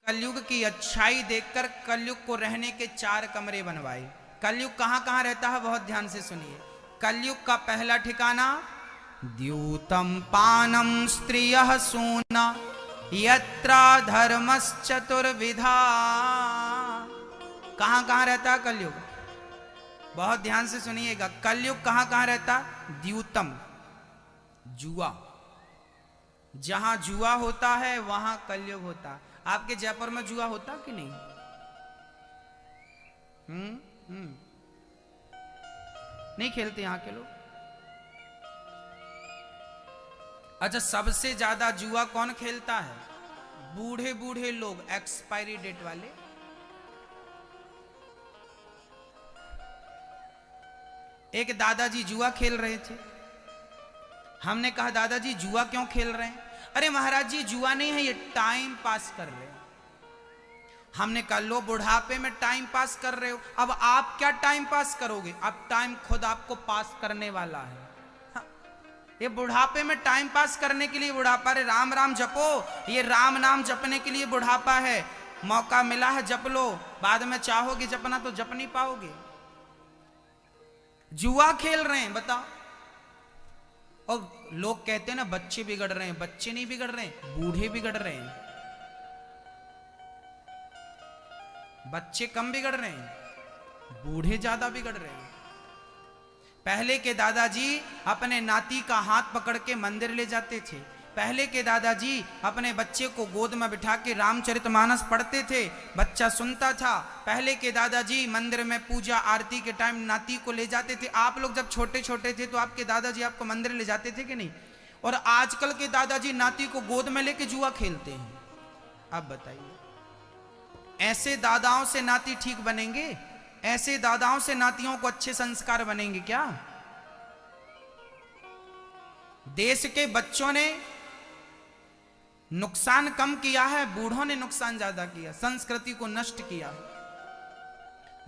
कलयुग की अच्छाई देखकर कलयुग को रहने के 4 कमरे बनवाए। कलयुग कहां कहां रहता है बहुत ध्यान से सुनिए। कलयुग का पहला ठिकाना द्यूतम पानम स्त्रियः सूना यत्रा धर्मश्चतुर्विधा। कहां कहां रहता है कलयुग? बहुत ध्यान से सुनिएगा। कलयुग कहां कहां रहता? द्यूतम, जुआ, जहां जुआ होता है वहां कलयुग होता। आपके जयपुर में जुआ होता कि नहीं? नहीं खेलते यहां के लोग? अच्छा, सबसे ज्यादा जुआ कौन खेलता है? बूढ़े बूढ़े लोग, एक्सपायरी डेट वाले। एक दादाजी जुआ खेल रहे थे। हमने कहा दादाजी जुआ क्यों खेल रहे हैं? अरे महाराज जी जुआ नहीं है, ये टाइम पास कर रहे हैं। हमने कहा लो, बुढ़ापे में टाइम पास कर रहे हो, अब आप क्या टाइम पास करोगे? अब टाइम खुद आपको पास करने वाला है। हाँ, ये बुढ़ापे में टाइम पास करने के लिए बुढ़ापा। अरे राम राम जपो, ये राम नाम जपने के लिए बुढ़ापा है। मौका मिला है जप लो, बाद में चाहोगे जपना तो जप नहीं पाओगे। जुआ खेल रहे हैं, बताओ। और लोग कहते हैं ना बच्चे बिगड़ रहे हैं। बच्चे नहीं बिगड़ रहे हैं, बूढ़े बिगड़ रहे हैं। बच्चे कम बिगड़ रहे हैं, बूढ़े ज्यादा बिगड़ रहे हैं। पहले के दादाजी अपने नाती का हाथ पकड़ के मंदिर ले जाते थे। पहले के दादाजी अपने बच्चे को गोद में बिठा के रामचरितमानस पढ़ते थे, बच्चा सुनता था। पहले के दादाजी मंदिर में पूजा आरती के टाइम नाती को ले जाते थे। आप लोग जब छोटे छोटे थे तो आपके दादाजी आपको मंदिर ले जाते थे कि नहीं? और आजकल के दादाजी नाती को गोद में लेके जुआ खेलते हैं। अब बताइए, ऐसे दादाओं से नाती ठीक बनेंगे? ऐसे दादाओं से नातियों को अच्छे संस्कार बनेंगे क्या? देश के बच्चों ने नुकसान कम किया है, बूढ़ों ने नुकसान ज्यादा किया, संस्कृति को नष्ट किया।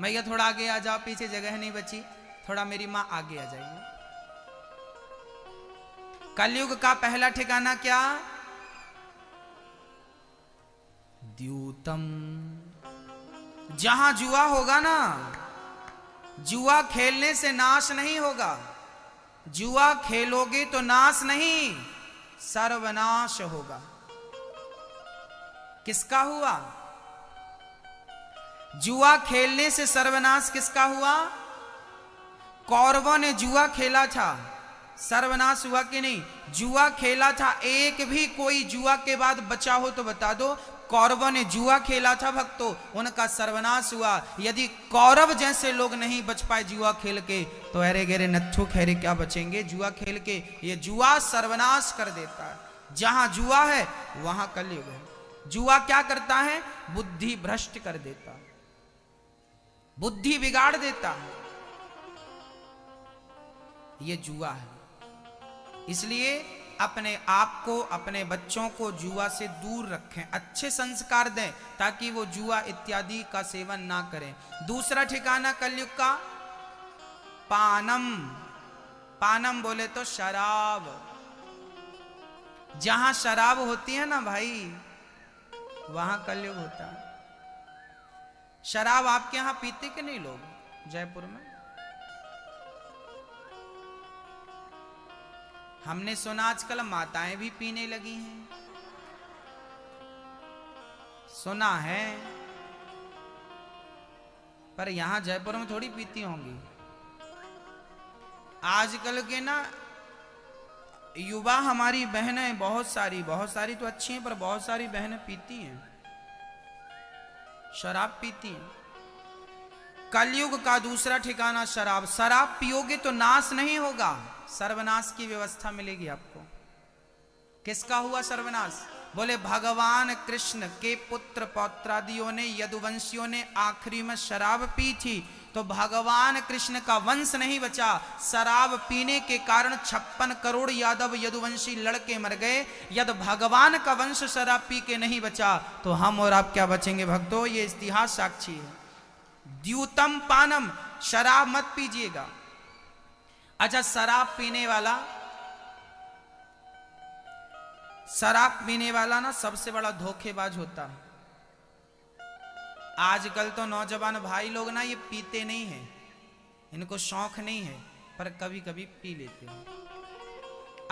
भैया थोड़ा आगे आ जाओ, पीछे जगह नहीं बची। थोड़ा मेरी मां आगे आ जाइए। कलयुग का पहला ठिकाना क्या? द्यूतम। जहां जुआ होगा ना, जुआ खेलने से नाश नहीं होगा। जुआ खेलोगे तो नाश नहीं, सर्वनाश होगा। किसका हुआ? जुआ खेलने से सर्वनाश किसका हुआ? कौरवों ने जुआ खेला था, सर्वनाश हुआ कि नहीं? जुआ खेला था, एक भी कोई जुआ के बाद बचा हो तो बता दो। कौरवों ने जुआ खेला था भक्तों, उनका सर्वनाश हुआ। यदि कौरव जैसे लोग नहीं बच पाए जुआ खेल के, तो अरे गेरे नत्थु खैरे क्या बचेंगे जुआ खेल के? ये जुआ सर्वनाश कर देता है। जहां जुआ है वहां कलयुग है। जुआ क्या करता है? बुद्धि भ्रष्ट कर देता है, बुद्धि बिगाड़ देता है। ये जुआ है। इसलिए अपने आप को, अपने बच्चों को जुआ से दूर रखें, अच्छे संस्कार दें ताकि वो जुआ इत्यादि का सेवन ना करें। दूसरा ठिकाना कलयुग का पानम। पानम बोले तो शराब। जहां शराब होती है ना भाई, वहां कलयुग होता है। शराब आपके यहां पीते कि नहीं लोग जयपुर में? हमने सुना आजकल माताएं भी पीने लगी हैं, सुना है। पर यहां जयपुर में थोड़ी पीती होंगी। आजकल के ना युवा हमारी बहनें बहुत सारी तो अच्छी हैं, पर बहुत सारी बहनें पीती हैं, शराब पीती हैं। कलयुग का दूसरा ठिकाना शराब। शराब पियोगे तो नाश नहीं होगा, सर्वनाश की व्यवस्था मिलेगी आपको। किसका हुआ सर्वनाश? बोले भगवान कृष्ण के पुत्र पौत्रादियों ने, यदुवंशियों ने आखिरी में शराब पी थी, तो भगवान कृष्ण का वंश नहीं बचा। शराब पीने के कारण 56 करोड़ यादव यदुवंशी लड़के मर गए। यदि भगवान का वंश शराब पी के नहीं बचा तो हम और आप क्या बचेंगे भक्तों? ये इतिहास साक्षी है। द्यूतम पानम, शराब मत पीजिएगा। अच्छा, शराब पीने वाला ना सबसे बड़ा धोखेबाज होता है। आजकल तो नौजवान भाई लोग ना ये पीते नहीं हैं, इनको शौक नहीं है, पर कभी कभी पी लेते हैं।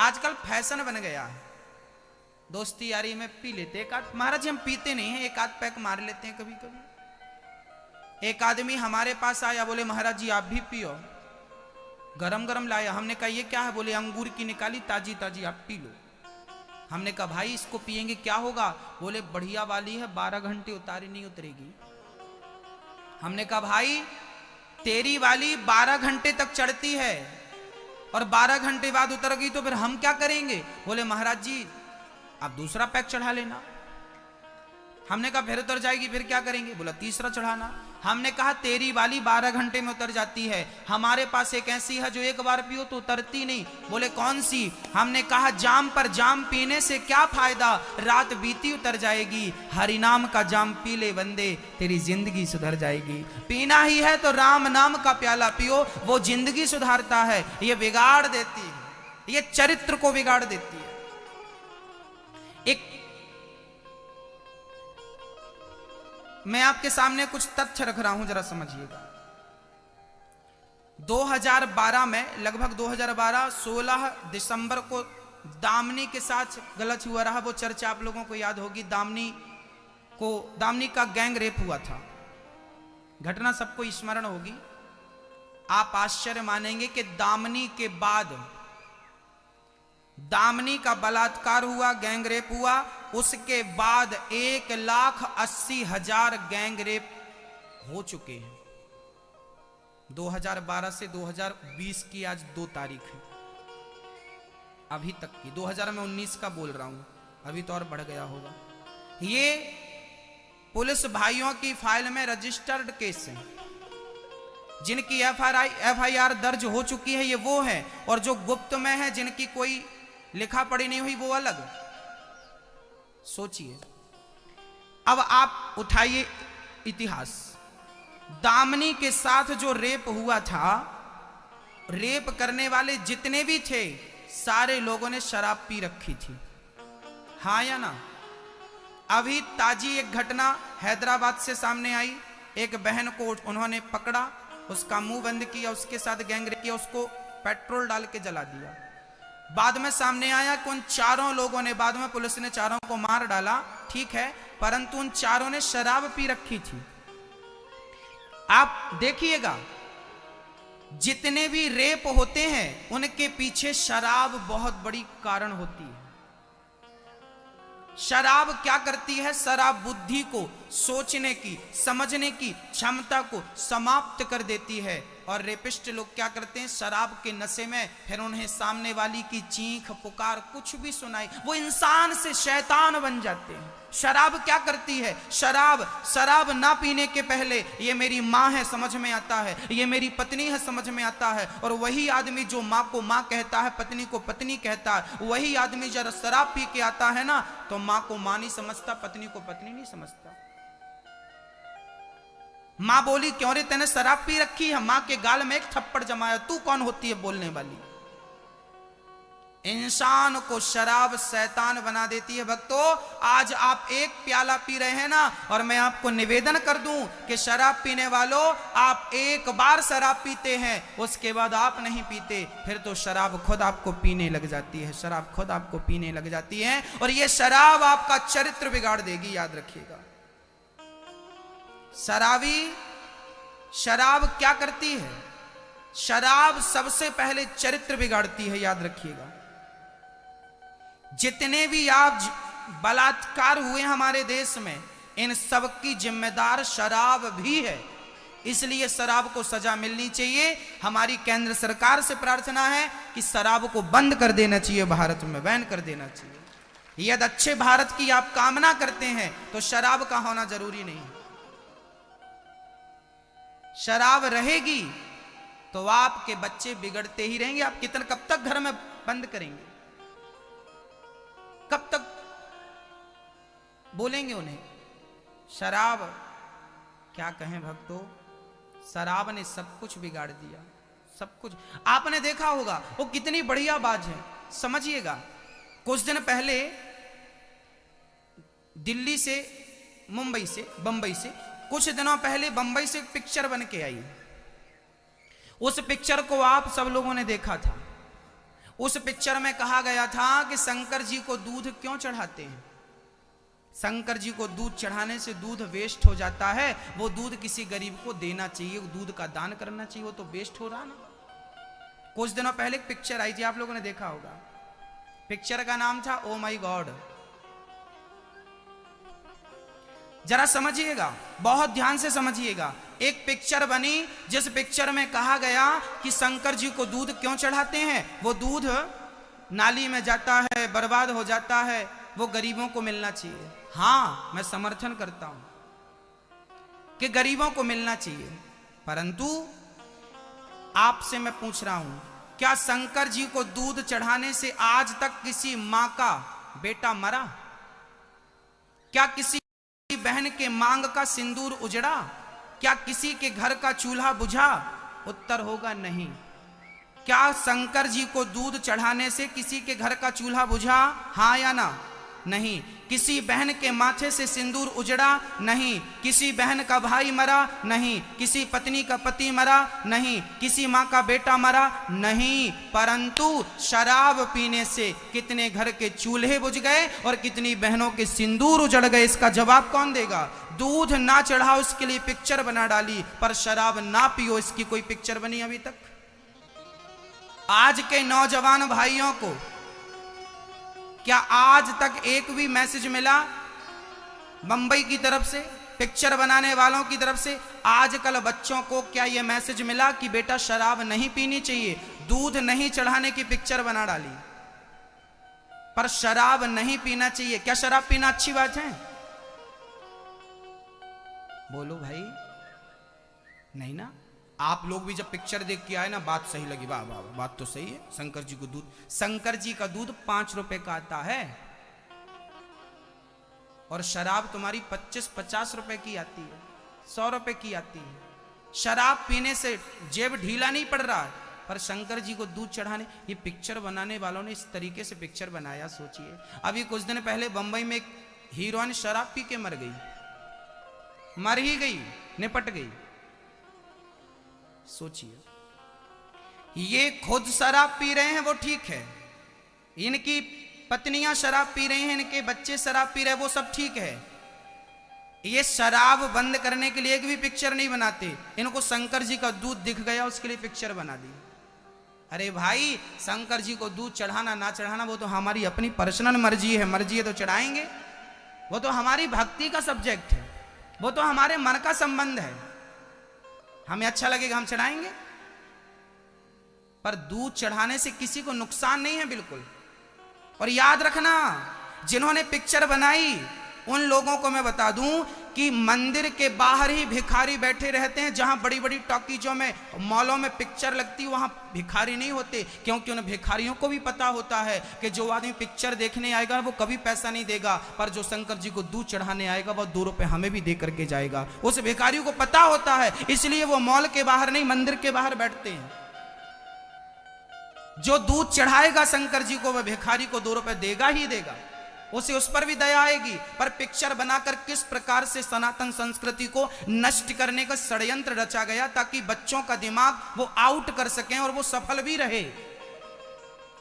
आजकल फैशन बन गया है, दोस्ती यारी में पी लेते। एक आध, महाराज जी हम पीते नहीं हैं, एक आध पैक मार लेते हैं कभी कभी। एक आदमी हमारे पास आया, बोले महाराज जी आप भी पियो। गरम गरम लाया, हमने कहा ये क्या है? बोले अंगूर की निकाली ताजी ताजी, आप पी लो। हमने कहा भाई इसको पिएंगे क्या होगा? बोले बढ़िया वाली है, 12 घंटे उतारी नहीं उतरेगी। हमने कहा भाई तेरी वाली 12 घंटे तक चढ़ती है और 12 घंटे बाद उतर गई तो फिर हम क्या करेंगे? बोले महाराज जी आप दूसरा पैक चढ़ा लेना। हमने कहा फिर उतर जाएगी, फिर क्या करेंगे? बोला तीसरा चढ़ाना। हमने कहा तेरी वाली 12 घंटे में उतर जाती है, हमारे पास एक ऐसी है जो एक बार पियो तो उतरती नहीं। बोले कौन सी? हमने कहा जाम पर जाम पीने से क्या फायदा, रात बीती उतर जाएगी। हरि नाम का जाम पी ले बंदे, तेरी जिंदगी सुधर जाएगी। पीना ही है तो राम नाम का प्याला पियो, वो जिंदगी सुधारता है, ये बिगाड़ देती है, ये चरित्र को बिगाड़ देती है। एक मैं आपके सामने कुछ तथ्य रख रहा हूं, जरा समझिएगा। 2012 में, लगभग 2012 16 दिसंबर को दामिनी के साथ गलत हुआ रहा। वो चर्चा आप लोगों को याद होगी, दामिनी का गैंग रेप हुआ था। घटना सबको स्मरण होगी। आप आश्चर्य मानेंगे कि दामिनी के बाद दामिनी का बलात्कार हुआ, गैंग रेप हुआ, उसके बाद 1,80,000 गैंग रेप हो चुके हैं। 2012 से 2020 की आज 2 तारीख है, अभी तक की। 2019 का बोल रहा हूं, अभी तो और बढ़ गया होगा। ये पुलिस भाइयों की फाइल में रजिस्टर्ड केस है। जिनकी FIR दर्ज हो चुकी है ये वो है, और जो गुप्त में है, जिनकी कोई लिखा पढ़ी नहीं हुई, वो अलग। सोचिए, अब आप उठाइए इतिहास। दामिनी के साथ जो रेप हुआ था, रेप करने वाले जितने भी थे सारे लोगों ने शराब पी रखी थी, हाँ या ना? अभी ताजी एक घटना हैदराबाद से सामने आई। एक बहन को उन्होंने पकड़ा, उसका मुंह बंद किया, उसके साथ गैंगरेप किया, उसको पेट्रोल डाल के जला दिया। बाद में सामने आया कि उन चारों लोगों ने, बाद में पुलिस ने चारों को मार डाला, ठीक है, परंतु उन चारों ने शराब पी रखी थी। आप देखिएगा, जितने भी रेप होते हैं उनके पीछे शराब बहुत बड़ी कारण होती है। शराब क्या करती है? शराब बुद्धि को, सोचने की, समझने की क्षमता को समाप्त कर देती है। और रेपिस्ट लोग क्या करते हैं? शराब के नशे में फिर उन्हें सामने वाली की चीख पुकार कुछ भी सुनाई, वो इंसान से शैतान बन जाते हैं। शराब क्या करती है? शराब ना पीने के पहले ये मेरी माँ है समझ में आता है, ये मेरी पत्नी है समझ में आता है। और वही आदमी जो माँ को माँ कहता है, पत्नी को पत्नी कहता है, वही आदमी जरा शराब पी के आता है ना, तो माँ को माँ नहीं समझता, पत्नी को पत्नी नहीं समझता। माँ बोली क्यों रे तैने शराब पी रखी है? माँ के गाल में एक थप्पड़ जमाया, तू कौन होती है बोलने वाली? इंसान को शराब शैतान बना देती है। भक्तों, आज आप एक प्याला पी रहे हैं ना, और मैं आपको निवेदन कर दूं कि शराब पीने वालों, आप एक बार शराब पीते हैं, उसके बाद आप नहीं पीते, फिर तो शराब खुद आपको पीने लग जाती है, शराब खुद आपको पीने लग जाती है, और ये शराब आपका चरित्र बिगाड़ देगी, याद रखिएगा। शराब क्या करती है? शराब सबसे पहले चरित्र बिगाड़ती है, याद रखिएगा। जितने भी आप बलात्कार हुए हमारे देश में, इन सब की जिम्मेदार शराब भी है। इसलिए शराब को सजा मिलनी चाहिए। हमारी केंद्र सरकार से प्रार्थना है कि शराब को बंद कर देना चाहिए, भारत में बैन कर देना चाहिए। यदि अच्छे भारत की आप कामना करते हैं तो शराब का होना जरूरी नहीं है। शराब रहेगी तो आपके बच्चे बिगड़ते ही रहेंगे। आप कब तक घर में बंद करेंगे? कब तक बोलेंगे उन्हें? शराब क्या कहें भक्तों, शराब ने सब कुछ बिगाड़ दिया, सब कुछ। आपने देखा होगा वो कितनी बढ़िया बात है, समझिएगा। कुछ दिन पहले दिल्ली से, मुंबई से, बंबई से कुछ दिनों पहले बंबई से एक पिक्चर बन के आई। उस पिक्चर को आप सब लोगों ने देखा था। उस पिक्चर में कहा गया था कि शंकर जी को दूध क्यों चढ़ाते हैं। शंकर जी को दूध चढ़ाने से दूध वेस्ट हो जाता है, वो दूध किसी गरीब को देना चाहिए, दूध का दान करना चाहिए, वो तो वेस्ट हो रहा ना। कुछ दिनों पहले एक पिक्चर आई थी, आप लोगों ने देखा होगा। पिक्चर का नाम था ओ माई गॉड। जरा समझिएगा, बहुत ध्यान से समझिएगा। एक पिक्चर बनी जिस पिक्चर में कहा गया कि शंकर जी को दूध क्यों चढ़ाते हैं। वो दूध नाली में जाता है, बर्बाद हो जाता है, वो गरीबों को मिलना चाहिए। हाँ, मैं समर्थन करता हूं कि गरीबों को मिलना चाहिए, परंतु आपसे मैं पूछ रहा हूं, क्या शंकर जी को दूध चढ़ाने से आज तक किसी मां का बेटा मरा? क्या किसी बहन के मांग का सिंदूर उजड़ा? क्या किसी के घर का चूल्हा बुझा? उत्तर होगा नहीं। क्या शंकर जी को दूध चढ़ाने से किसी के घर का चूल्हा बुझा? हाँ या ना? नहीं। किसी बहन के माथे से सिंदूर उजड़ा? नहीं। किसी बहन का भाई मरा? नहीं। किसी पत्नी का पति मरा? नहीं। किसी माँ का बेटा मरा? नहीं। परंतु शराब पीने से कितने घर के चूल्हे बुझ गए और कितनी बहनों के सिंदूर उजड़ गए, इसका जवाब कौन देगा? दूध ना चढ़ाओ इसके लिए पिक्चर बना डाली, पर शराब ना पियो इसकी कोई पिक्चर बनी अभी तक? आज के नौजवान भाइयों को क्या आज तक एक भी मैसेज मिला बंबई की तरफ से, पिक्चर बनाने वालों की तरफ से? आजकल बच्चों को क्या यह मैसेज मिला कि बेटा शराब नहीं पीनी चाहिए, दूध नहीं चढ़ाने की पिक्चर बना डाली, पर शराब नहीं पीना चाहिए? क्या शराब पीना अच्छी बात है? बोलो भाई, नहीं ना। आप लोग भी जब पिक्चर देख के आए ना, बात सही लगी, वाह वाह, बात तो सही है। शंकर जी को दूध, शंकर जी का दूध 5 रुपए का आता है और शराब तुम्हारी 25-50 रुपए की आती है, 100 रुपए की आती है। शराब पीने से जेब ढीला नहीं पड़ रहा है, पर शंकर जी को दूध चढ़ाने, ये पिक्चर बनाने वालों ने इस तरीके से पिक्चर बनाया। सोचिए, अभी कुछ दिन पहले बंबई में एक हीरोइन शराब पी के मर गई, मर ही गई, निपट गई। सोचिए, ये खुद शराब पी रहे हैं, वो ठीक है, इनकी पत्नियां शराब पी रही हैं, इनके बच्चे शराब पी रहे हैं, वो सब ठीक है। ये शराब बंद करने के लिए एक भी पिक्चर नहीं बनाते। इनको शंकर जी का दूध दिख गया, उसके लिए पिक्चर बना दी। अरे भाई, शंकर जी को दूध चढ़ाना ना चढ़ाना वो तो हमारी अपनी पर्सनल मर्जी है, मर्जी है तो चढ़ाएंगे, वो तो हमारी भक्ति का सब्जेक्ट है, वो तो हमारे मन का संबंध है, हमें अच्छा लगेगा हम चढ़ाएंगे। पर दूध चढ़ाने से किसी को नुकसान नहीं है बिल्कुल। और याद रखना, जिन्होंने पिक्चर बनाई उन लोगों को मैं बता दूं कि मंदिर के बाहर ही भिखारी बैठे रहते हैं। जहां बड़ी बड़ी टॉकीजों में, मॉलों में पिक्चर लगती है, वहां भिखारी नहीं होते, क्योंकि उन भिखारियों को भी पता होता है कि जो आदमी पिक्चर देखने आएगा वो कभी पैसा नहीं देगा, पर जो शंकर जी को दूध चढ़ाने आएगा वो 2 रुपए हमें भी दे करके जाएगा। उस भिखारी को पता होता है, इसलिए वो मॉल के बाहर नहीं, मंदिर के बाहर बैठते हैं। जो दूध चढ़ाएगा शंकर जी को, वह भिखारी को 2 रुपए देगा ही देगा, उसे उस पर भी दया आएगी। पर पिक्चर बनाकर किस प्रकार से सनातन संस्कृति को नष्ट करने का षड्यंत्र रचा गया, ताकि बच्चों का दिमाग वो आउट कर सकें और वो सफल भी रहे।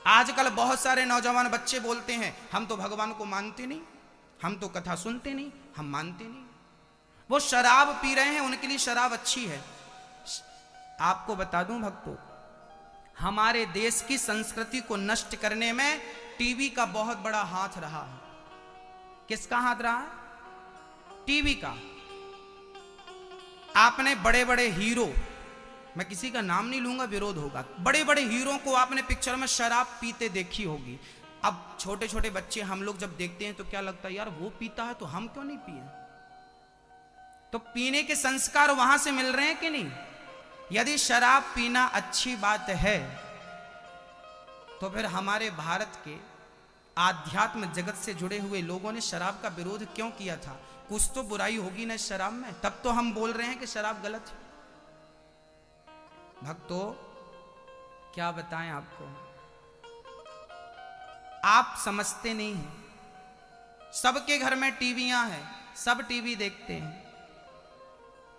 आजकल बहुत सारे नौजवान बच्चे बोलते हैं, हम तो भगवान को मानते नहीं, हम तो कथा सुनते नहीं, हम मानते नहीं। वो शराब पी रहे हैं, उनके लिए शराब अच्छी है। आपको बता दूं भक्तों, हमारे देश की संस्कृति को नष्ट करने में टीवी का बहुत बड़ा हाथ रहा है। किसका हाथ रहा है? टीवी का। आपने बड़े बड़े हीरो, मैं किसी का नाम नहीं लूंगा, विरोध होगा, बड़े बड़े हीरो को आपने पिक्चर में शराब पीते देखी होगी। अब छोटे छोटे बच्चे हम लोग जब देखते हैं तो क्या लगता है, यार वो पीता है तो हम क्यों नहीं पिए? तो पीने के संस्कार वहां से मिल रहे हैं कि नहीं? यदि शराब पीना अच्छी बात है तो फिर हमारे भारत के आध्यात्म जगत से जुड़े हुए लोगों ने शराब का विरोध क्यों किया था? कुछ तो बुराई होगी ना शराब में, तब तो हम बोल रहे हैं कि शराब गलत है। भक्तों, क्या बताएं आपको, आप समझते नहीं हैं। सबके घर में टीवियां हैं, सब टीवी देखते हैं,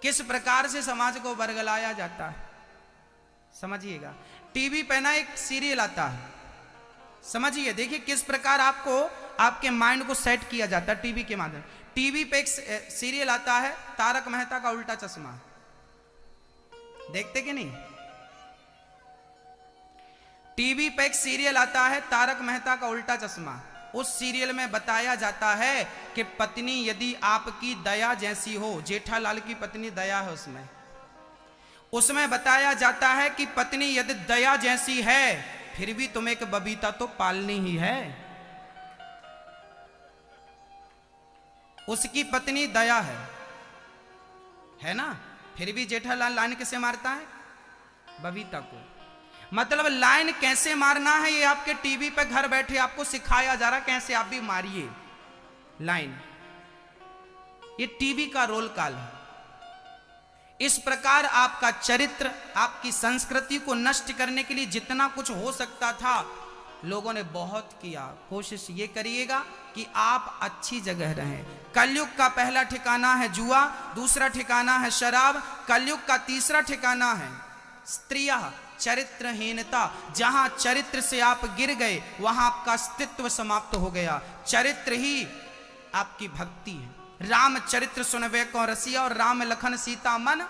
किस प्रकार से समाज को बरगलाया जाता है, समझिएगा। टीवी पे ना एक सीरियल आता है, समझिए, देखिए किस प्रकार आपको आपके माइंड को सेट किया जाता है टीवी के माध्यम। टीवी पे एक सीरियल आता है तारक मेहता का उल्टा चश्मा, देखते कि नहीं? टीवी पे एक सीरियल आता है तारक मेहता का उल्टा चश्मा। उस सीरियल में बताया जाता है कि पत्नी यदि आपकी दया जैसी हो, जेठालाल की पत्नी दया है उसमें बताया जाता है कि पत्नी यदि दया जैसी है फिर भी तुम्हें एक बबीता तो पालनी ही है। उसकी पत्नी दया है ना, फिर भी जेठालाल लाइन कैसे मारता है? बबीता को। मतलब लाइन कैसे मारना है ये आपके टीवी पे घर बैठे आपको सिखाया जा रहा, कैसे आप भी मारिए लाइन। ये टीवी का रोल काल है। इस प्रकार आपका चरित्र, आपकी संस्कृति को नष्ट करने के लिए जितना कुछ हो सकता था लोगों ने बहुत किया। कोशिश ये करिएगा कि आप अच्छी जगह रहें। कलयुग का पहला ठिकाना है जुआ, दूसरा ठिकाना है शराब, कलयुग का तीसरा ठिकाना है स्त्रियां, चरित्रहीनता। जहां चरित्र से आप गिर गए वहां आपका अस्तित्व समाप्त हो गया। चरित्र ही आपकी भक्ति है। राम चरित्र सुनवे को रसिया और राम लखन सीता मन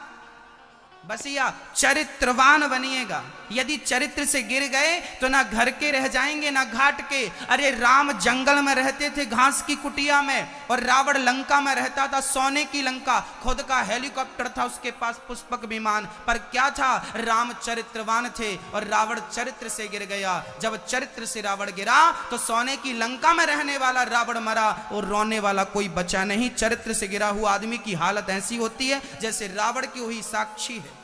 बसिया। चरित्रवान बनिएगा। यदि चरित्र से गिर गए तो ना घर के रह जाएंगे ना घाट के। अरे राम जंगल में रहते थे घास की कुटिया में, और रावण लंका में रहता था सोने की लंका। खुद का हेलीकॉप्टर था, उसके पास पुष्पक विमान, पर क्या था? राम चरित्रवान थे और रावण चरित्र से गिर गया। जब चरित्र से रावण गिरा तो सोने की लंका में रहने वाला रावण मरा और रोने वाला कोई बचा नहीं। चरित्र से गिरा हुआ आदमी की हालत ऐसी होती है जैसे रावण की हुई साक्षी है।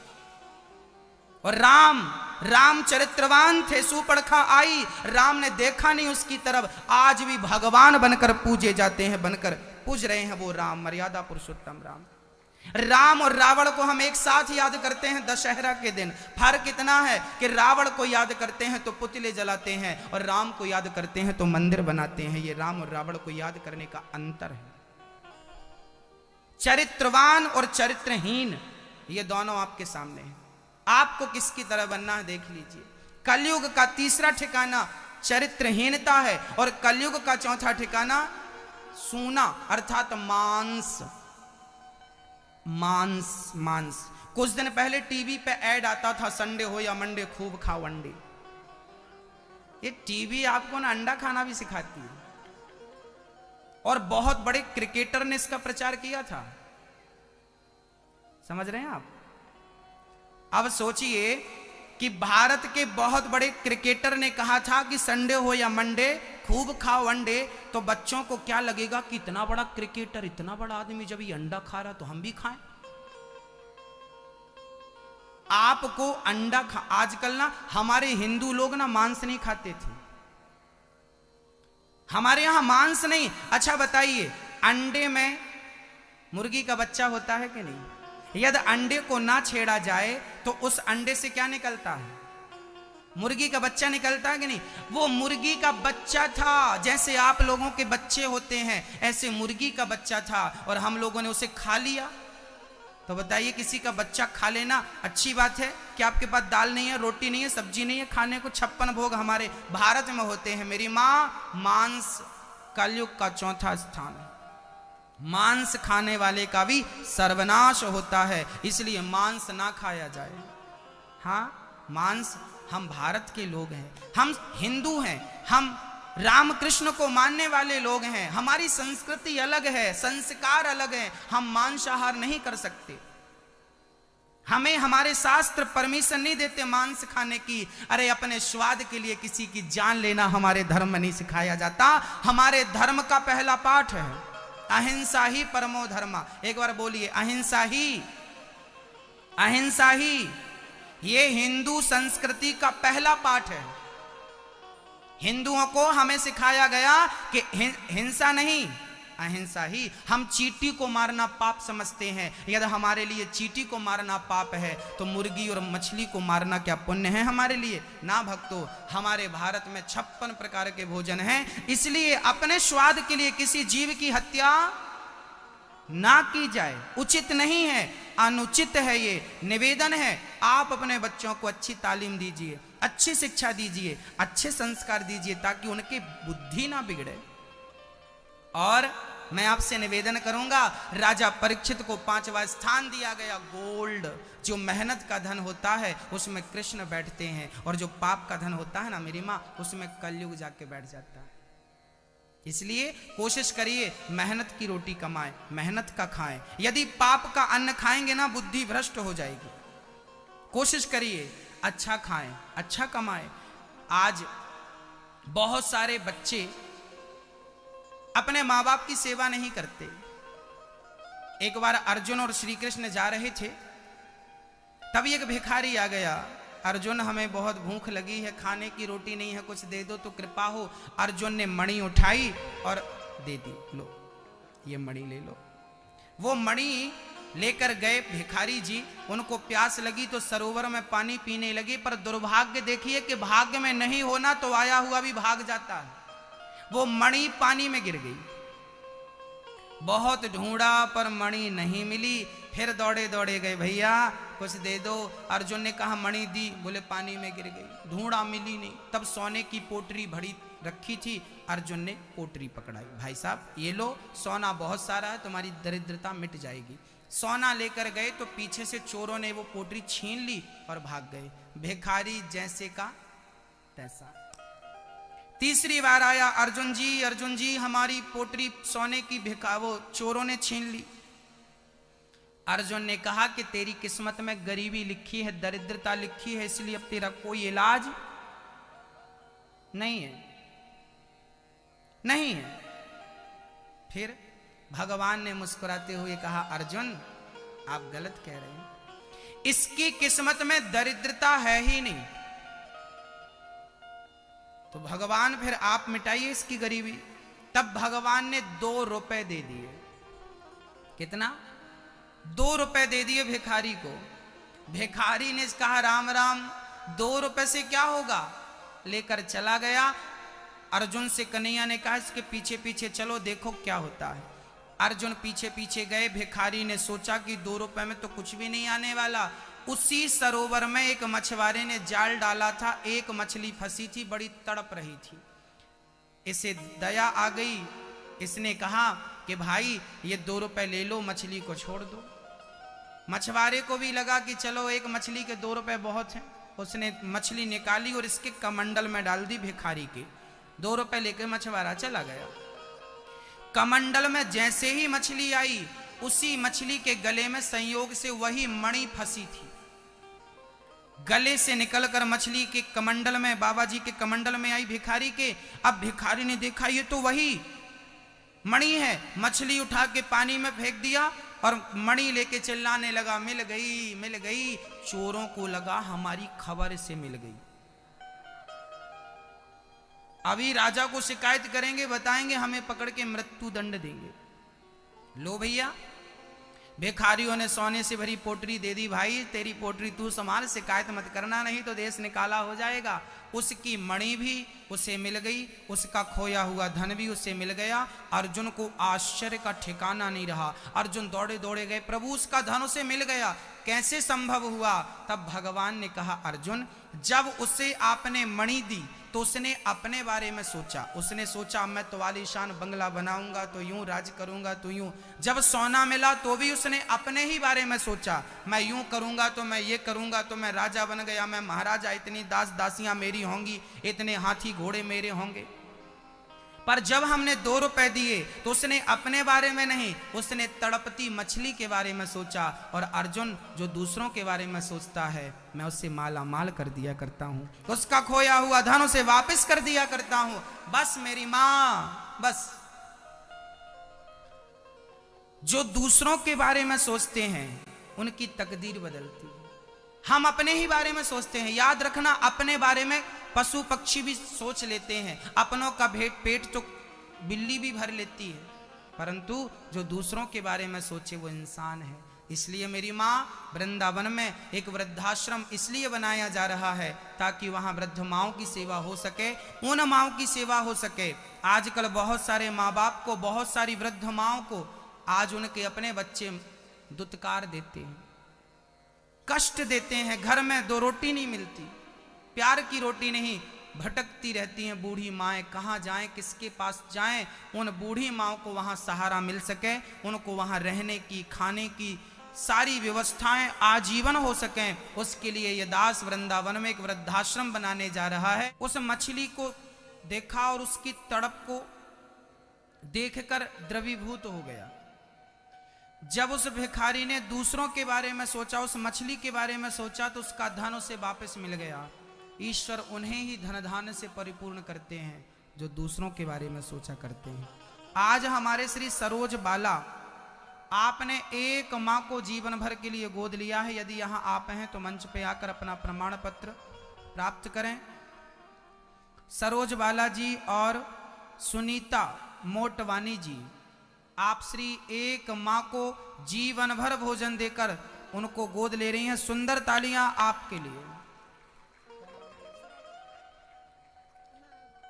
और राम चरित्रवान थे। सुपर्णखा आई, राम ने देखा नहीं उसकी तरफ। आज भी भगवान बनकर पूजे जाते हैं, बनकर पूज रहे हैं वो राम, मर्यादा पुरुषोत्तम राम। राम और रावण को हम एक साथ याद करते हैं दशहरा के दिन। फर्क इतना है कि रावण को याद करते हैं तो पुतले जलाते हैं और राम को याद करते हैं तो मंदिर बनाते हैं। ये राम और रावण को याद करने का अंतर है। चरित्रवान और चरित्रहीन ये दोनों आपके सामने हैं। आपको किसकी तरह बनना है देख लीजिए। कलयुग का तीसरा ठिकाना चरित्रहीनता है और कलयुग का चौथा ठिकाना सूना अर्थात मांस। मांस मांस। कुछ दिन पहले टीवी पे ऐड आता था, संडे हो या मंडे खूब खाओ अंडे। ये टीवी आपको ना अंडा खाना भी सिखाती है। और बहुत बड़े क्रिकेटर ने इसका प्रचार किया था, समझ रहे हैं आप? अब सोचिए कि भारत के बहुत बड़े क्रिकेटर ने कहा था कि संडे हो या मंडे खूब खाओ अंडे। तो बच्चों को क्या लगेगा कि इतना बड़ा क्रिकेटर, इतना बड़ा आदमी जब ये अंडा खा रहा तो हम भी खाएं। आपको अंडा आजकल ना हमारे हिंदू लोग ना मांस नहीं खाते थे। हमारे यहां मांस नहीं। अच्छा बताइए, अंडे में मुर्गी का बच्चा होता है कि नहीं? यदि अंडे को ना छेड़ा जाए तो उस अंडे से क्या निकलता है? मुर्गी का बच्चा निकलता है कि नहीं? वो मुर्गी का बच्चा था। जैसे आप लोगों के बच्चे होते हैं ऐसे मुर्गी का बच्चा था और हम लोगों ने उसे खा लिया। तो बताइए, किसी का बच्चा खा लेना अच्छी बात है? कि आपके पास दाल नहीं है, रोटी नहीं है, सब्जी नहीं है खाने को? 56 भोग हमारे भारत में होते हैं मेरी माँ। मांस कलयुग का चौथा स्थान है। मांस खाने वाले का भी सर्वनाश होता है, इसलिए मांस ना खाया जाए। हाँ, मांस, हम भारत के लोग हैं, हम हिंदू हैं, हम रामकृष्ण को मानने वाले लोग हैं। हमारी संस्कृति अलग है, संस्कार अलग है। हम मांसाहार नहीं कर सकते। हमें हमारे शास्त्र परमिशन नहीं देते मांस खाने की। अरे अपने स्वाद के लिए किसी की जान लेना हमारे धर्म में नहीं सिखाया जाता। हमारे धर्म का पहला पाठ है अहिंसा ही परमो धर्मा। एक बार बोलिए, अहिंसा ही, अहिंसा ही। ये हिंदू संस्कृति का पहला पाठ है। हिंदुओं को हमें सिखाया गया कि हिंसा नहीं, अहिंसा ही। हम चींटी को मारना पाप समझते हैं। यदि हमारे लिए चींटी को मारना पाप है तो मुर्गी और मछली को मारना क्या पुण्य है हमारे लिए? ना भक्तों, हमारे भारत में 56 प्रकार के भोजन हैं। इसलिए अपने स्वाद के लिए किसी जीव की हत्या ना की जाए, उचित नहीं है। अनुचित है, ये निवेदन है, आप अपने बच्चों को अच्छी तालीम दीजिए, अच्छी शिक्षा दीजिए, अच्छे संस्कार दीजिए, ताकि उनकी बुद्धि ना बिगड़े। और मैं आपसे निवेदन करूंगा, राजा परीक्षित को 5वां स्थान दिया गया। गोल्ड, जो मेहनत का धन होता है उसमें कृष्ण बैठते हैं, और जो पाप का धन होता है ना मेरी माँ, उसमें कलयुग जाके बैठ जाता है। इसलिए कोशिश करिए मेहनत की रोटी कमाएं, मेहनत का खाएं। यदि पाप का अन्न खाएंगे ना, बुद्धि भ्रष्ट हो जाएगी। कोशिश करिए अच्छा खाएं, अच्छा कमाएं। आज बहुत सारे बच्चे अपने माँ बाप की सेवा नहीं करते। एक बार अर्जुन और श्री कृष्ण जा रहे थे, तभी एक भिखारी आ गया। अर्जुन, हमें बहुत भूख लगी है, खाने की रोटी नहीं है, कुछ दे दो तो कृपा हो। अर्जुन ने मणि उठाई और दे दी, लो ये मणि ले लो। वो मणि लेकर गए भिखारी जी। उनको प्यास लगी तो सरोवर में पानी पीने लगे, पर दुर्भाग्य देखिए कि भाग्य में नहीं होना तो आया हुआ भी भाग जाता है। वो मणि पानी में गिर गई। बहुत ढूंढा पर मणि नहीं मिली। फिर दौड़े दौड़े गए, भैया कुछ दे दो। अर्जुन ने कहा मणि दी, बोले पानी में गिर गई। ढूंढा मिली नहीं। तब सोने की पोटरी भरी रखी थी, अर्जुन ने पोटरी पकड़ाई। भाई साहब ये लो, सोना बहुत सारा है, तुम्हारी दरिद्रता मिट जाएगी। सोना लेकर गए तो पीछे से चोरों ने वो पोटरी छीन ली और भाग गए। भिखारी जैसे का तैसा। तीसरी बार आया, अर्जुन जी हमारी पोटरी सोने की वो चोरों ने छीन ली। अर्जुन ने कहा कि तेरी किस्मत में गरीबी लिखी है, दरिद्रता लिखी है, इसलिए अब तेरा कोई इलाज नहीं है, नहीं है। फिर भगवान ने मुस्कुराते हुए कहा, अर्जुन आप गलत कह रहे हैं, इसकी किस्मत में दरिद्रता है ही नहीं। तो भगवान फिर आप मिटाइए इसकी गरीबी। तब भगवान ने 2 रुपए दे दिए। कितना? 2 रुपए दे दिए भिखारी को। भिखारी ने कहा राम राम, 2 रुपए से क्या होगा, लेकर चला गया। अर्जुन से कन्हैया ने कहा इसके पीछे पीछे चलो, देखो क्या होता है। अर्जुन पीछे पीछे गए। भिखारी ने सोचा कि 2 रुपए में तो कुछ भी नहीं आने वाला। उसी सरोवर में एक मछुआरे ने जाल डाला था, एक मछली फंसी थी, बड़ी तड़प रही थी। इसे दया आ गई। इसने कहा कि भाई ये 2 रुपए ले लो, मछली को छोड़ दो। मछुआरे को भी लगा कि चलो एक मछली के 2 रुपए बहुत हैं। उसने मछली निकाली और इसके कमंडल में डाल दी भिखारी के। 2 रुपए लेकर मछुआरा चला गया। कमंडल में जैसे ही मछली आई, उसी मछली के गले में संयोग से वही मणि फंसी थी। गले से निकलकर मछली के कमंडल में, बाबा जी के कमंडल में आई भिखारी के। अब भिखारी ने देखा ये तो वही मणि है। मछली उठा के पानी में फेंक दिया और मणि लेके चिल्लाने लगा, मिल गई मिल गई। चोरों को लगा हमारी खबर से मिल गई, अभी राजा को शिकायत करेंगे, बताएंगे हमें पकड़ के मृत्यु दंड देंगे। लो भैया, भिखारियों ने सोने से भरी पोटरी दे दी। भाई तेरी पोटरी तू संभाल, शिकायत मत करना, नहीं तो देश निकाला हो जाएगा। उसकी मणि भी उसे मिल गई, उसका खोया हुआ धन भी उसे मिल गया। अर्जुन को आश्चर्य का ठिकाना नहीं रहा। अर्जुन दौड़े दौड़े गए, प्रभु उसका धन उसे मिल गया, कैसे संभव हुआ? तब भगवान ने कहा, अर्जुन जब उसे आपने मणि दी तो उसने अपने बारे में सोचा। उसने सोचा मैं तो आलीशान बंगला बनाऊंगा, तो यूं राज करूंगा, तो यूं। जब सोना मिला तो भी उसने अपने ही बारे में सोचा, मैं यूं करूंगा तो मैं ये करूंगा तो मैं राजा बन गया, मैं महाराजा, इतनी दास दासियां मेरी होंगी, इतने हाथी घोड़े मेरे होंगे। पर जब हमने 2 रुपए दिए तो उसने अपने बारे में नहीं, उसने तड़पती मछली के बारे में सोचा। और अर्जुन जो दूसरों के बारे में सोचता है, मैं उससे माला माल कर दिया करता हूं, उसका खोया हुआ धन उसे वापस कर दिया करता हूं। बस मेरी मां, बस जो दूसरों के बारे में सोचते हैं उनकी तकदीर बदलती है। हम अपने ही बारे में सोचते हैं। याद रखना, अपने बारे में पशु पक्षी भी सोच लेते हैं, अपनों का पेट तो बिल्ली भी भर लेती है, परंतु जो दूसरों के बारे में सोचे वो इंसान है। इसलिए मेरी माँ, वृंदावन में एक वृद्धाश्रम इसलिए बनाया जा रहा है ताकि वहाँ वृद्ध माओं की सेवा हो सके, उन माओं की सेवा हो सके। आजकल बहुत सारे माँ बाप को, बहुत सारी वृद्ध माओं को आज उनके अपने बच्चे दुत्कार देते हैं, कष्ट देते हैं। घर में दो रोटी नहीं मिलती, प्यार की रोटी नहीं, भटकती रहती हैं बूढ़ी माएँ। कहाँ जाएं, किसके पास जाएं? उन बूढ़ी माँओं को वहाँ सहारा मिल सके, उनको वहाँ रहने की, खाने की सारी व्यवस्थाएं आजीवन हो सकें, उसके लिए ये दास वृंदावन में एक वृद्धाश्रम बनाने जा रहा है। उस मछली को देखा और उसकी तड़प को देखकर द्रवीभूत हो गया। जब उस भिखारी ने दूसरों के बारे में सोचा, उस मछली के बारे में सोचा, तो उसका धन उसे वापस मिल गया। ईश्वर उन्हें ही धन धान्य से परिपूर्ण करते हैं जो दूसरों के बारे में सोचा करते हैं। आज हमारे श्री सरोज बाला, आपने एक माँ को जीवन भर के लिए गोद लिया है। यदि यहाँ आप हैं तो मंच पे आकर अपना प्रमाण पत्र प्राप्त करें। सरोज बाला जी और सुनीता मोटवानी जी, आप श्री एक माँ को जीवन भर भोजन देकर उनको गोद ले रही हैं। सुंदर तालियां आपके लिए।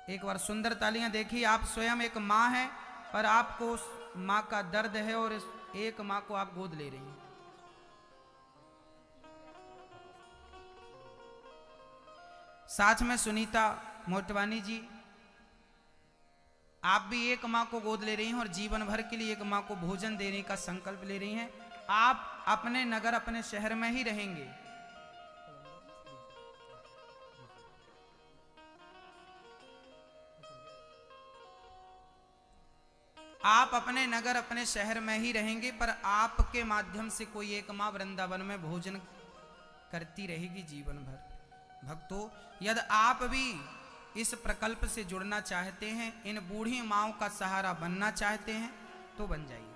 एक बार सुंदर तालियां देखिए। आप स्वयं एक माँ हैं, पर आपको उस माँ का दर्द है और इस एक माँ को आप गोद ले रही हैं। साथ में सुनीता मोटवानी जी, आप भी एक माँ को गोद ले रही हैं और जीवन भर के लिए एक माँ को भोजन देने का संकल्प ले रही हैं। आप अपने नगर, अपने शहर में ही रहेंगे। आप अपने नगर, अपने शहर में ही रहेंगे, पर आपके माध्यम से कोई एक माँ वृंदावन में भोजन करती रहेगी जीवन भर। भक्तों, यदि आप भी इस प्रकल्प से जुड़ना चाहते हैं, इन बूढ़ी माँओं का सहारा बनना चाहते हैं, तो बन जाइए।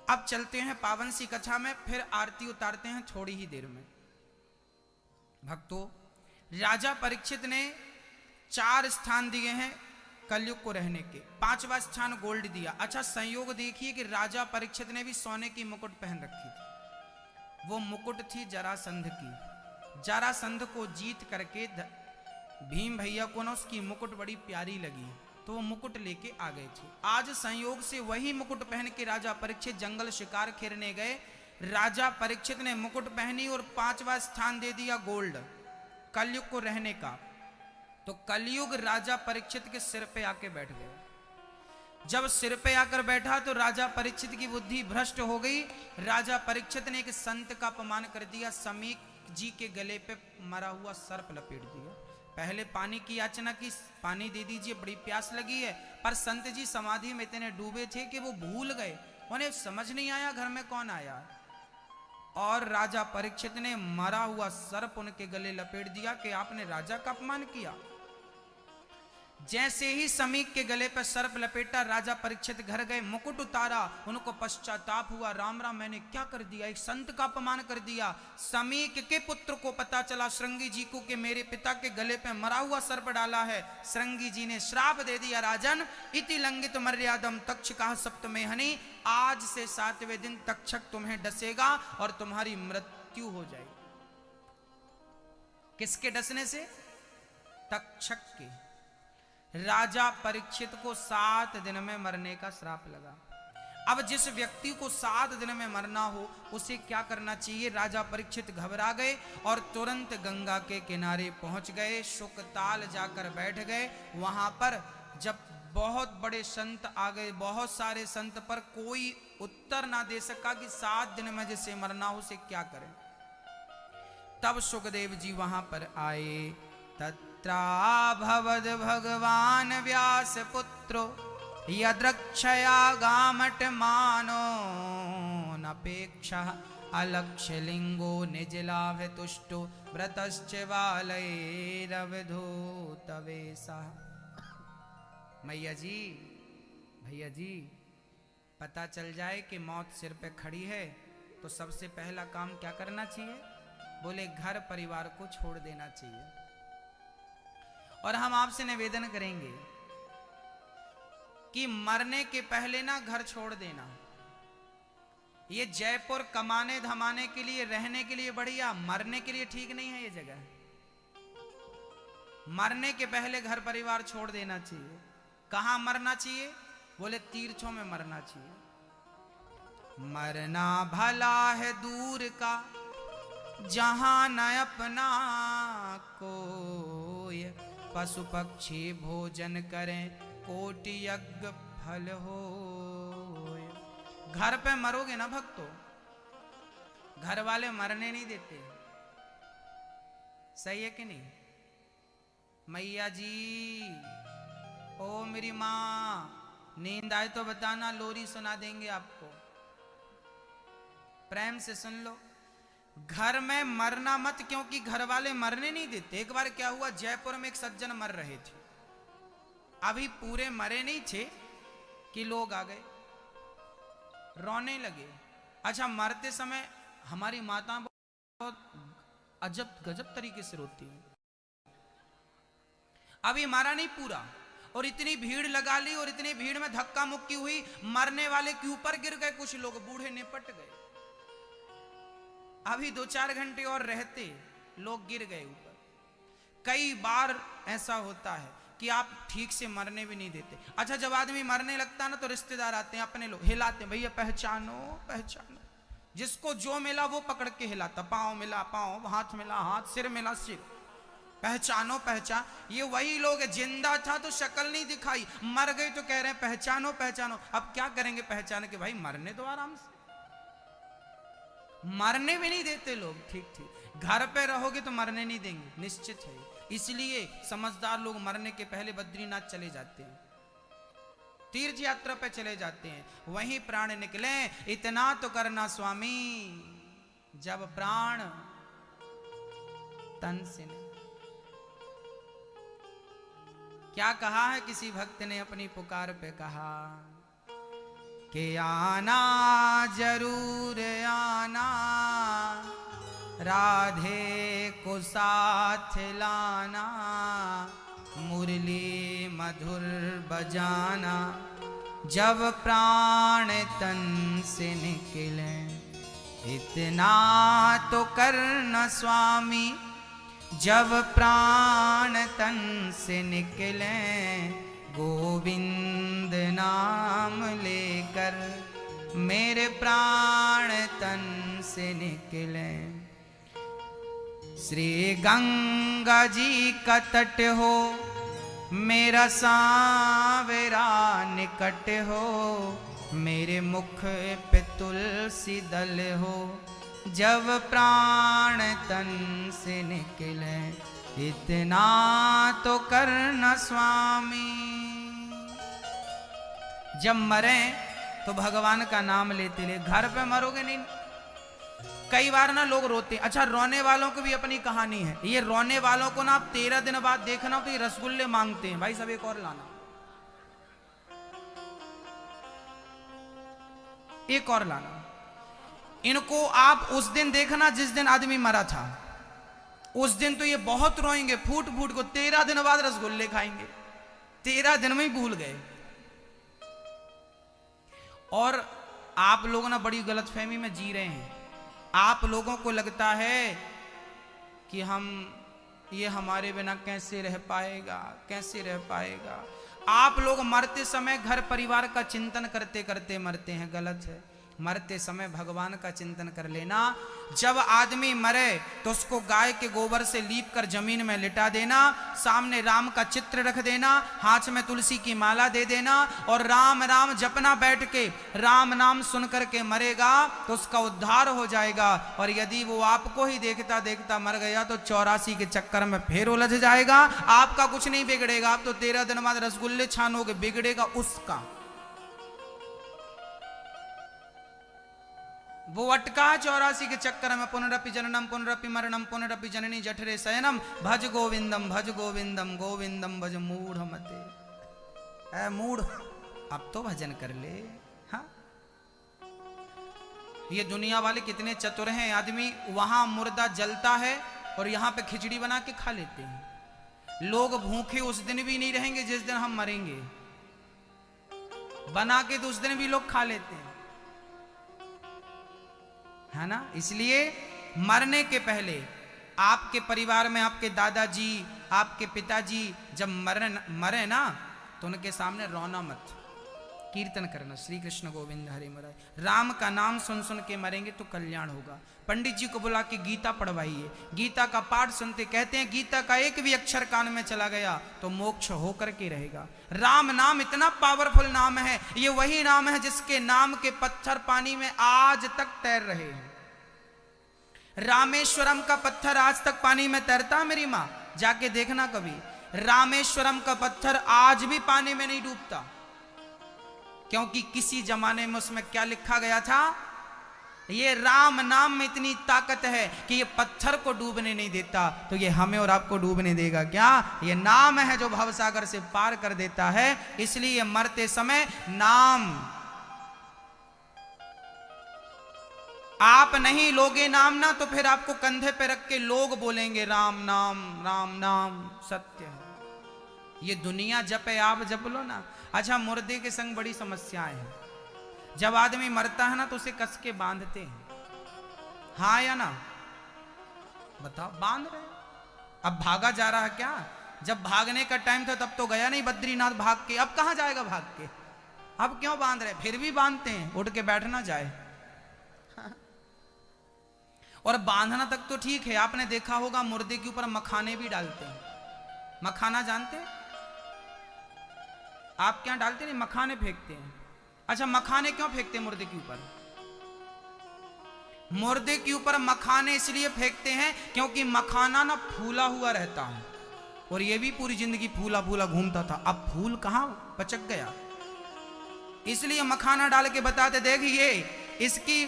अब चलते हैं पावन सी कथा में, फिर आरती उतारते हैं थोड़ी ही देर में। भक्तों, राजा परीक्षित ने 4 स्थान दिए हैं कलयुग को रहने के। 5वां स्थान गोल्ड दिया। अच्छा, संयोग देखिए कि राजा परीक्षित ने भी सोने की मुकुट पहन रखी थी। वो मुकुट थी जरासंध की। जरासंध को जीत करके भीम भैया को ना उसकी मुकुट बड़ी प्यारी लगी, तो वो मुकुट लेके आ गए थे। आज संयोग से वही मुकुट पहन के राजा परीक्षित जंगल शिकार खेलने गए। राजा परीक्षित ने मुकुट पहनी और 5वां स्थान दे दिया गोल्ड, कलयुग को रहने का। तो कलयुग राजा परीक्षित के सिर पे आके बैठ गया। जब सिर पे आकर बैठा तो राजा परीक्षित की बुद्धि भ्रष्ट हो गई। राजा परीक्षित ने एक संत का अपमान कर दिया। समीक जी के गले पे मरा हुआ सर्प लपेट दिया। पहले पानी की याचना की, पानी दे दीजिए, बड़ी प्यास लगी है। पर संत जी समाधि में इतने डूबे थे कि वो भूल गए, उन्हें समझ नहीं आया घर में कौन आया। और राजा परीक्षित ने मरा हुआ सर्प उनके गले लपेट दिया कि आपने राजा का अपमान किया। जैसे ही समीक के गले पर सर्प लपेटा, राजा परीक्षित घर गए, मुकुट उतारा, उनको पश्चाताप हुआ, राम राम मैंने क्या कर दिया, एक संत का अपमान कर दिया। समीक के पुत्र को पता चला श्रृंगी जी को कि मेरे पिता के गले पे मरा हुआ सर्प डाला है। श्रृंगी जी ने श्राप दे दिया, राजन इति लंघित मर्यादम तक्षकः सप्तमे हनि, आज से 7वें दिन तक्षक तुम्हें डसेगा और तुम्हारी मृत्यु हो जाएगी। किसके डसने से? तक्षक के। राजा परीक्षित को 7 दिन में मरने का श्राप लगा। अब जिस व्यक्ति को 7 दिन में मरना हो उसे क्या करना चाहिए? राजा परीक्षित घबरा गए और तुरंत गंगा के किनारे पहुंच गए। शुकताल जाकर बैठ गए। वहां पर जब बहुत बड़े संत आ गए, बहुत सारे संत, पर कोई उत्तर ना दे सका कि 7 दिन में जिसे मरना हो उसे क्या करें। तब सुखदेव जी वहां पर आए। तत्राभवद भगवान व्यास पुत्रो यद्रक्षया गामट मानो नपेक्षा अलक्ष्य लिंगो निजलाभ तुष्टो व्रतश्च बालैरवधूतवेशः। मैया जी, भैया जी, पता चल जाए कि मौत सिर पे खड़ी है तो सबसे पहला काम क्या करना चाहिए? बोले घर परिवार को छोड़ देना चाहिए। और हम आपसे निवेदन करेंगे कि मरने के पहले ना घर छोड़ देना। ये जयपुर कमाने धमाने के लिए, रहने के लिए बढ़िया, मरने के लिए ठीक नहीं है ये जगह। मरने के पहले घर परिवार छोड़ देना चाहिए। कहां मरना चाहिए? बोले तीर्थों में मरना चाहिए। मरना भला है दूर का, जहां न अपना कोय। पशु पक्षी भोजन करें, कोटि यज्ञ फल हो। घर पे मरोगे ना भक्तों, घर वाले मरने नहीं देते। सही है कि नहीं? मैया जी, ओ मेरी माँ, नींद आए तो बताना, लोरी सुना देंगे आपको। प्रेम से सुन लो। घर में मरना मत, क्योंकि घर वाले मरने नहीं देते। एक बार क्या हुआ, जयपुर में एक सज्जन मर रहे थे। अभी पूरे मरे नहीं थे कि लोग आ गए, रोने लगे। अच्छा, मरते समय हमारी माता बहुत अजब गजब तरीके से रोती है। अभी मारा नहीं पूरा, और इतनी भीड़ लगा ली, और इतनी भीड़ में धक्का मुक्की हुई, मरने वाले के ऊपर गिर गए कुछ लोग, बूढ़े निपट गए। अभी 2-4 घंटे और रहते, लोग गिर गए ऊपर। कई बार ऐसा होता है कि आप ठीक से मरने भी नहीं देते। अच्छा, जब आदमी मरने लगता है ना, तो रिश्तेदार आते हैं, अपने लोग हिलाते हैं, भैया पहचानो पहचानो। जिसको जो मिला वो पकड़ के हिलाता, पांव मिला पांव, हाथ मिला हाथ, सिर मिला सिर, पहचानो पहचान। ये वही लोग है, जिंदा था तो शक्ल नहीं दिखाई, मर गए तो कह रहे हैं पहचानो पहचानो। अब क्या करेंगे पहचान के? भाई मरने दो आराम से। मरने भी नहीं देते लोग। ठीक ठीक, घर पे रहोगे तो मरने नहीं देंगे, निश्चित है। इसलिए समझदार लोग मरने के पहले बद्रीनाथ चले जाते हैं, तीर्थ यात्रा पे चले जाते हैं, वहीं प्राण निकले। इतना तो करना स्वामी, जब प्राण तन से नहीं। क्या कहा है किसी भक्त ने अपनी पुकार पे कहा कि आना जरूर आना, राधे को साथ लाना, मुरली मधुर बजाना, जब प्राण तन से निकले। इतना तो करना स्वामी, जब प्राण तन से निकले, गोविंद नाम लेकर मेरे प्राण तन से निकले। श्री गंगा जी का तट हो, मेरा सांवरा निकट हो, मेरे मुख पे तुलसी दल हो, जब प्राण तन से निकले। इतना तो करना स्वामी। जब मरे तो भगवान का नाम लेते ले, घर पे मरोगे नहीं। कई बार ना लोग रोते। अच्छा, रोने वालों को भी अपनी कहानी है। ये रोने वालों को ना आप 13 दिन बाद देखना तो ये रसगुल्ले मांगते हैं, भाई सब एक और लाना, एक और लाना। इनको आप उस दिन देखना जिस दिन आदमी मरा था, उस दिन तो ये बहुत रोएंगे फूट फूट को। 13 दिन बाद रसगुल्ले खाएंगे, 13 दिन में ही भूल गए। और आप लोग ना बड़ी गलतफहमी में जी रहे हैं। आप लोगों को लगता है कि ये हमारे बिना कैसे रह पाएगा, कैसे रह पाएगा। आप लोग मरते समय घर परिवार का चिंतन करते करते मरते हैं, गलत है। मरते समय भगवान का चिंतन कर लेना। जब आदमी मरे तो उसको गाय के गोबर से लीप कर जमीन में लिटा देना, सामने राम का चित्र रख देना, हाथ में तुलसी की माला दे देना, और राम राम जपना बैठ के। राम नाम सुन करके मरेगा तो उसका उद्धार हो जाएगा। और यदि वो आपको ही देखता देखता मर गया तो 84 के चक्कर में फिर उलझ जाएगा। आपका कुछ नहीं बिगड़ेगा, आप तो 13 दिन बाद रसगुल्ले छानोगे, बिगड़ेगा उसका। वो अटका 84 के चक्कर में। पुनरपि जननम पुनरपि मरणम पुनरपि जननी जठरे शयनम, भज गोविंदम गोविंदम भज मूढ़ मते। ऐ मूढ़, अब तो भजन कर ले। हाँ, ये दुनिया वाले कितने चतुर हैं। आदमी वहां मुर्दा जलता है और यहां पे खिचड़ी बना के खा लेते हैं। लोग भूखे उस दिन भी नहीं रहेंगे जिस दिन हम मरेंगे, बना के तो उस दिन भी लोग खा लेते हैं, है ना। इसलिए मरने के पहले आपके परिवार में आपके दादाजी, आपके पिताजी जब मरे ना, तो उनके सामने रोना मत कीर्तन करना, श्री कृष्ण गोविंद हरे मुरारी। राम का नाम सुन सुन के मरेंगे तो कल्याण होगा। पंडित जी को बुला के गीता पढ़वाइए, गीता का पाठ सुनते, कहते हैं गीता का एक भी अक्षर कान में चला गया तो मोक्ष होकर के रहेगा। राम नाम इतना पावरफुल नाम है, ये वही नाम है जिसके नाम के पत्थर पानी में आज तक तैर रहे हैं। रामेश्वरम का पत्थर आज तक पानी में तैरता है मेरी माँ, जाके देखना कभी। रामेश्वरम का पत्थर आज भी पानी में नहीं डूबता, क्योंकि किसी जमाने में उसमें क्या लिखा गया था, ये राम नाम में इतनी ताकत है कि ये पत्थर को डूबने नहीं देता, तो ये हमें और आपको डूबने देगा क्या? ये नाम है जो भवसागर से पार कर देता है। इसलिए मरते समय नाम आप नहीं लोगे नाम ना, तो फिर आपको कंधे पे रख के लोग बोलेंगे राम नाम, राम नाम सत्य है। ये दुनिया जपे, आप जप लो ना। अच्छा, मुर्दे के संग बड़ी समस्याएं हैं। जब आदमी मरता है ना तो उसे कस के बांधते हैं, हाँ या ना? बताओ, बांध रहे। अब भागा जा रहा है क्या? जब भागने का टाइम था तब तो गया नहीं बद्रीनाथ भाग के, अब कहां जाएगा भाग के? अब क्यों बांध रहे? फिर भी बांधते हैं, उठ के बैठ ना जाए। और बांधना तक तो ठीक है, आपने देखा होगा मुर्दे के ऊपर मखाने भी डालते हैं। मखाना जानते हैं आप? क्या डालते नहीं, मखाने फेंकते हैं। अच्छा, मखाने क्यों फेंकते हैं मुर्दे के ऊपर? मुर्दे के ऊपर मखाने इसलिए फेंकते हैं क्योंकि मखाना ना फूला हुआ रहता है, और ये भी पूरी जिंदगी फूला फूला घूमता था, अब फूल कहां पचक गया। इसलिए मखाना डाल के बताते, देखिए इसकी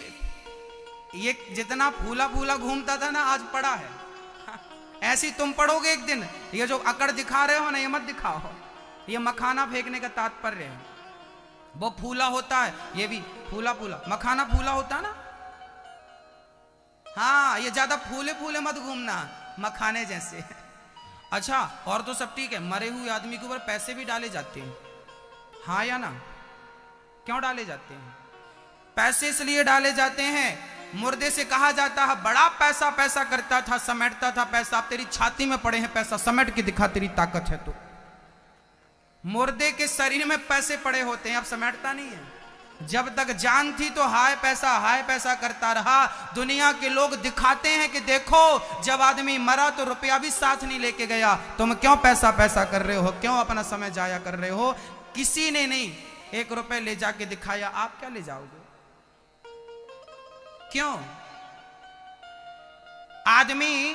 ये जितना फूला फूला घूमता था ना आज पड़ा है। ऐसी तुम पढ़ोगे एक दिन, ये जो अकड़ दिखा रहे हो ना, ये मत दिखाओ। ये मखाना फेंकने का तात्पर्य है, वो फूला होता है, ये भी फूला फूला, मखाना फूला होता है ना। हाँ, ये ज्यादा फूले फूले मत घूमना, मखाने जैसे। अच्छा, और तो सब ठीक है, मरे हुए आदमी के ऊपर पैसे भी डाले जाते हैं, हाँ या ना? क्यों डाले जाते हैं? पैसे इसलिए डाले जाते हैं, मुर्दे से कहा जाता है बड़ा पैसा पैसा करता था, समेटता था पैसा, अब तेरी छाती में पड़े हैं पैसा, समेट के दिखा तेरी ताकत है तो। मुर्दे के शरीर में पैसे पड़े होते हैं, अब समेटता नहीं है। जब तक जान थी तो हाय पैसा करता रहा। दुनिया के लोग दिखाते हैं कि देखो जब आदमी मरा तो रुपया भी साथ नहीं लेके गया, तुम क्यों पैसा कर रहे हो, क्यों अपना समय जाया कर रहे हो? किसी ने नहीं 1 रुपए ले जाके दिखाया, आप क्या ले जाओगे? क्यों? आदमी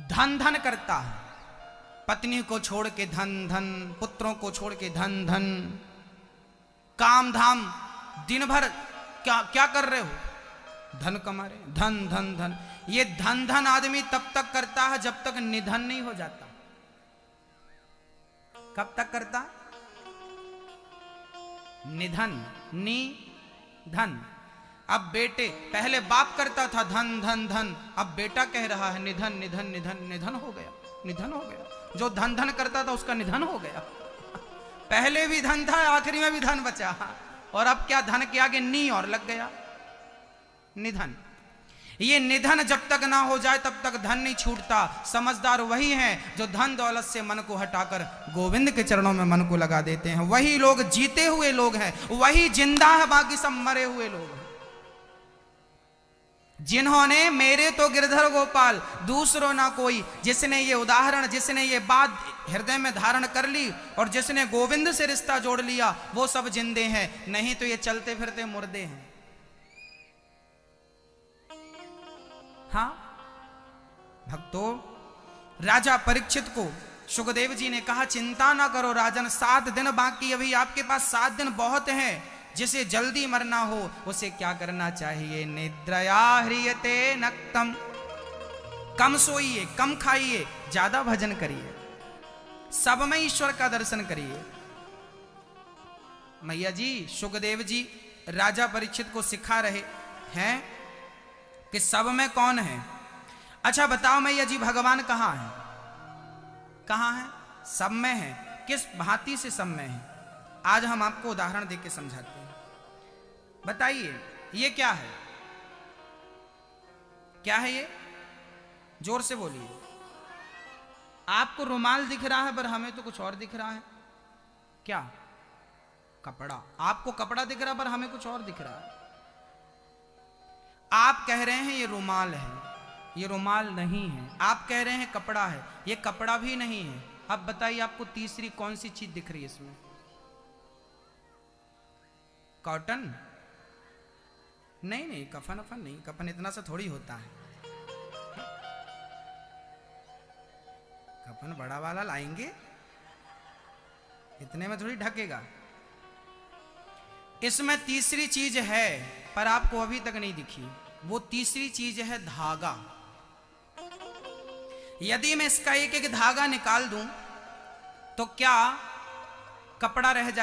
धन धन करता है, पत्नी को छोड़ के धन धन, पुत्रों को छोड़ के धन धन, काम धाम, दिन भर क्या क्या कर रहे हो? धन कमा रहे, धन धन धन। ये धन धन आदमी तब तक करता है जब तक निधन नहीं हो जाता। कब तक करता? निधन, निधन। अब बेटे, पहले बाप करता था धन धन धन, अब बेटा कह रहा है निधन निधन निधन, निधन हो गया, निधन हो गया। जो धन धन करता था उसका निधन हो गया। पहले भी धन था, आखिरी में भी धन बचा, और अब क्या, धन के आगे नी और लग गया, निधन। ये निधन जब तक ना हो जाए तब तक धन नहीं छूटता। समझदार वही हैं जो धन दौलत से मन को हटाकर गोविंद के चरणों में मन को लगा देते हैं। वही लोग जीते हुए लोग हैं, वही जिंदा है, बाकी सब मरे हुए लोग हैं। जिन्होंने मेरे तो गिरधर गोपाल दूसरों ना कोई, जिसने ये उदाहरण, जिसने ये बात हृदय में धारण कर ली और जिसने गोविंद से रिश्ता जोड़ लिया, वो सब जिंदे हैं, नहीं तो ये चलते फिरते मुर्दे हैं। हाँ भक्तों, राजा परीक्षित को सुखदेव जी ने कहा चिंता ना करो राजन, 7 दिन बाकी, अभी आपके पास 7 दिन बहुत हैं। जिसे जल्दी मरना हो उसे क्या करना चाहिए? निद्रया ह्रियते नक्तम, कम सोइए, कम खाइए, ज्यादा भजन करिए, सब में ईश्वर का दर्शन करिए। मैया जी, सुखदेव जी राजा परीक्षित को सिखा रहे हैं कि सब में कौन है। अच्छा बताओ मैया जी, भगवान कहाँ है? कहाँ है? सब में है। किस भांति से सब में है? आज हम आपको उदाहरण देके समझाते हैं। बताइए ये क्या है? क्या है ये? जोर से बोलिए। आपको रुमाल दिख रहा है पर हमें तो कुछ और दिख रहा है। क्या? कपड़ा। आपको कपड़ा दिख रहा पर हमें कुछ और दिख रहा है। आप कह रहे हैं ये रुमाल है, ये रुमाल नहीं है। आप कह रहे हैं कपड़ा है, ये कपड़ा भी नहीं है। अब बताइए आपको तीसरी कौन सी चीज दिख रही है इसमें? कॉटन? नहीं नहीं, कफन अफन नहीं, कफन इतना सा थोड़ी होता है। कफन बड़ा वाला लाएंगे, इतने में थोड़ी ढकेगा। इसमें तीसरी चीज है पर आपको अभी तक नहीं दिखी। वो तीसरी चीज है धागा। यदि मैं इसका एक एक धागा निकाल दूं तो क्या कपड़ा रह जाए?